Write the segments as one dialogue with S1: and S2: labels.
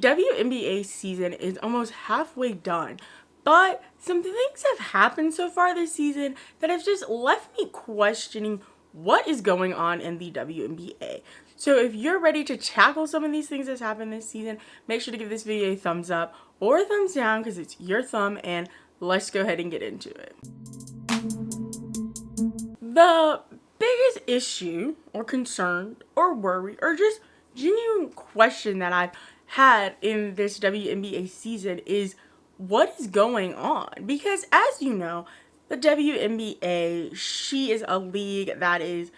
S1: WNBA season is almost halfway done, but some things have happened so far this season that have just left me questioning what is going on in the WNBA. So if you're ready to tackle some of these things that's happened this season, make sure to give this video a thumbs up or a thumbs down because it's your thumb, and let's go ahead and get into it. The biggest issue or concern or worry or just genuine question that I've had in this WNBA season is what is going on? Because as you know, the WNBA, she is a league that is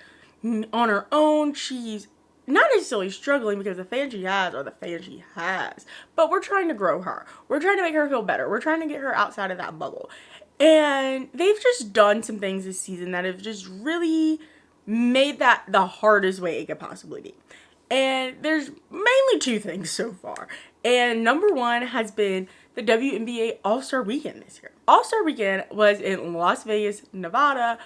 S1: on her own. She's not necessarily struggling because the fans she has are the fans she has, but we're trying to grow her. We're trying to make her feel better. We're trying to get her outside of that bubble. And they've just done some things this season that have just really made that the hardest way it could possibly be. And there's mainly two things so far. And number one has been the WNBA All-Star Weekend this year. All-Star Weekend was in Las Vegas, Nevada,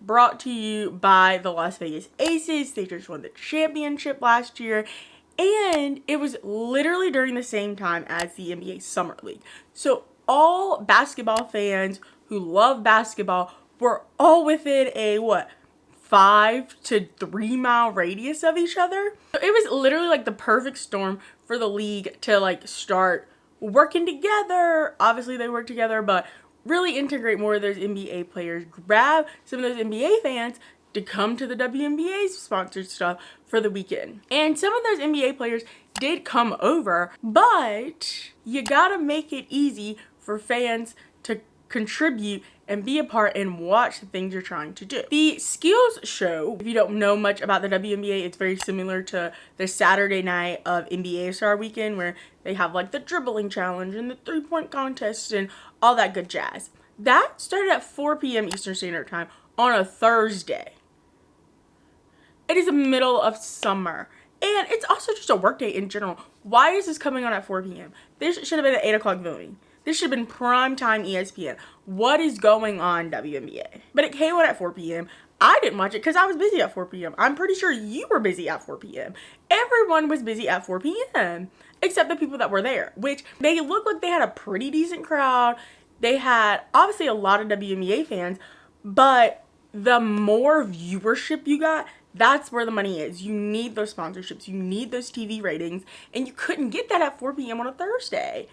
S1: brought to you by the Las Vegas Aces. They just won the championship last year. And it was literally during the same time as the NBA Summer League. So all basketball fans who love basketball were all within a, 5 to 3 mile radius of each other. So it was literally like the perfect storm for the league to like start working together. Obviously they work together, but really integrate more of those NBA players, grab some of those NBA fans to come to the WNBA's sponsored stuff for the weekend. And some of those NBA players did come over, but you gotta make it easy for fans to contribute and be a part and watch the things you're trying to do. The skills show, if you don't know much about the WNBA, it's very similar to the Saturday night of NBA Star Weekend where they have like the dribbling challenge and the 3-point contest and all that good jazz. That started at 4 p.m. Eastern Standard Time on a Thursday. It is the middle of summer. And it's also just a work day in general. Why is this coming on at 4 p.m.? This should have been an 8 o'clock viewing. This should have been primetime ESPN. What is going on, WNBA? But it came on at 4 p.m. I didn't watch it because I was busy at 4 p.m. I'm pretty sure you were busy at 4 p.m. Everyone was busy at 4 p.m. except the people that were there, which they looked like they had a pretty decent crowd. They had obviously a lot of WNBA fans, but the more viewership you got, that's where the money is. You need those sponsorships. You need those TV ratings, and you couldn't get that at 4 p.m. on a Thursday.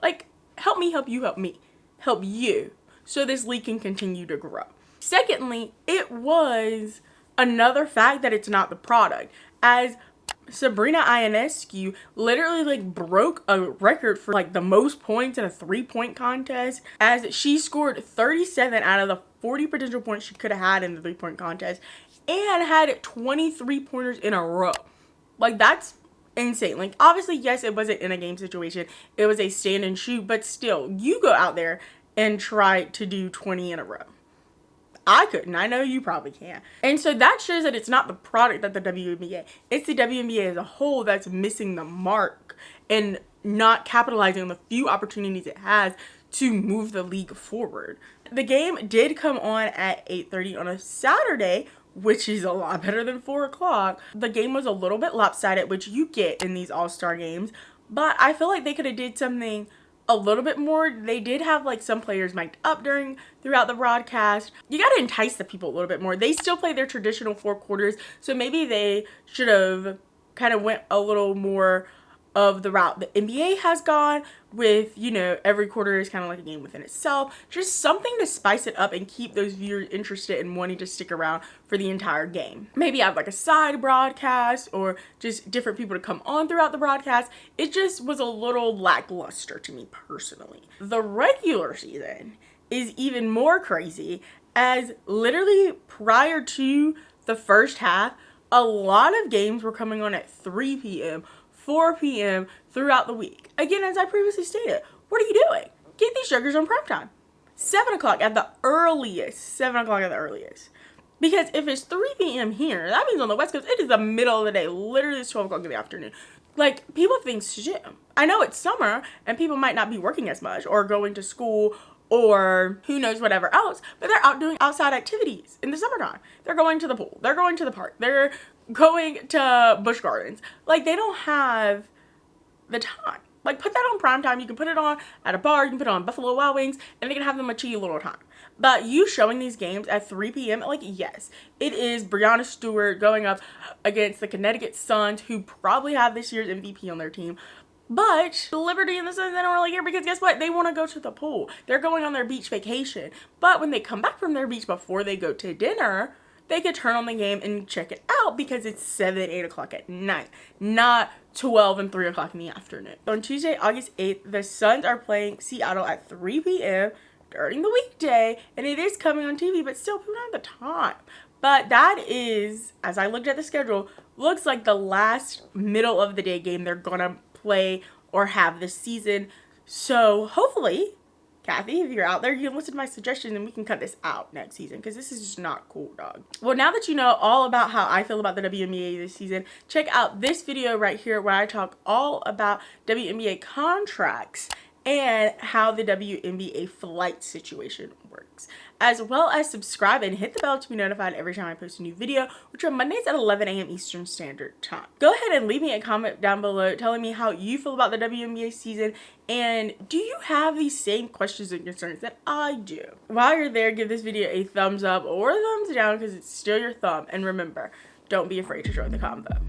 S1: Like, help me, help you, help me, help you, so this league can continue to grow. Secondly, it was another fact that it's not the product, as Sabrina Ionescu literally like broke a record for like the most points in a 3-point contest, as she scored 37 out of the 40 potential points she could have had in the 3-point contest and had 23 pointers in a row. Like, that's insane. Like, obviously, yes, it wasn't in a game situation. It was a stand and shoot, but still, you go out there and try to do 20 in a row. I couldn't. I know you probably can't. And so that shows that it's not the product that the WNBA. It's the WNBA as a whole that's missing the mark and not capitalizing on the few opportunities it has to move the league forward. The game did come on at 8:30 on a Saturday, which is a lot better than 4 o'clock. The game was a little bit lopsided, which you get in these all-star games, but I feel like they could have did something a little bit more. They did have like some players mic'd up throughout the broadcast. You got to entice the people a little bit more. They still play their traditional 4 quarters, so maybe they should have kind of went a little more of the route the NBA has gone with, you know, every quarter is kind of like a game within itself. Just something to spice it up and keep those viewers interested and wanting to stick around for the entire game. Maybe have like a side broadcast or just different people to come on throughout the broadcast. It just was a little lackluster to me personally. The regular season is even more crazy, as literally prior to the first half, a lot of games were coming on at 3 p.m., 4 p.m. throughout the week. Again, as I previously stated, what are you doing? Get these jokers on primetime. 7 o'clock at the earliest. 7 o'clock at the earliest. Because if it's 3 p.m. here, that means on the West Coast, it is the middle of the day. Literally, it's 12 o'clock in the afternoon. Like, people think shit. I know it's summer, and people might not be working as much or going to school or who knows whatever else, but they're out doing outside activities in the summertime. They're going to the pool. They're going to the park. They're going to Busch Gardens. Like, they don't have the time. Like, put that on prime time. You can put it on at a bar. You can put it on Buffalo Wild Wings, and they can have them a cheeky little time. But you showing these games at 3 p.m., like, yes, it is Breanna Stewart going up against the Connecticut Suns, who probably have this year's MVP on their team. But the Liberty and the Suns, they don't really care because guess what? They want to go to the pool. They're going on their beach vacation. But when they come back from their beach before they go to dinner, they could turn on the game and check it out because it's 7, 8 o'clock at night, not 12 and 3 o'clock in the afternoon. On Tuesday, August 8th, the Suns are playing Seattle at 3 p.m. during the weekday, and it is coming on TV, but still, people don't have the time. But that is, as I looked at the schedule, looks like the last middle of the day game they're going to play or have this season. So hopefully, Kathy, if you're out there, you can listen to my suggestions and we can cut this out next season because this is just not cool, dog. Well, now that you know all about how I feel about the WNBA this season, check out this video right here where I talk all about WNBA contracts and how the WNBA flight situation works, as well as subscribe and hit the bell to be notified every time I post a new video, which are Mondays at 11 a.m. Eastern Standard Time. Go ahead and leave me a comment down below telling me how you feel about the WNBA season, and do you have these same questions and concerns that I do? While you're there, give this video a thumbs up or a thumbs down because it's still your thumb, and remember, don't be afraid to join the convo.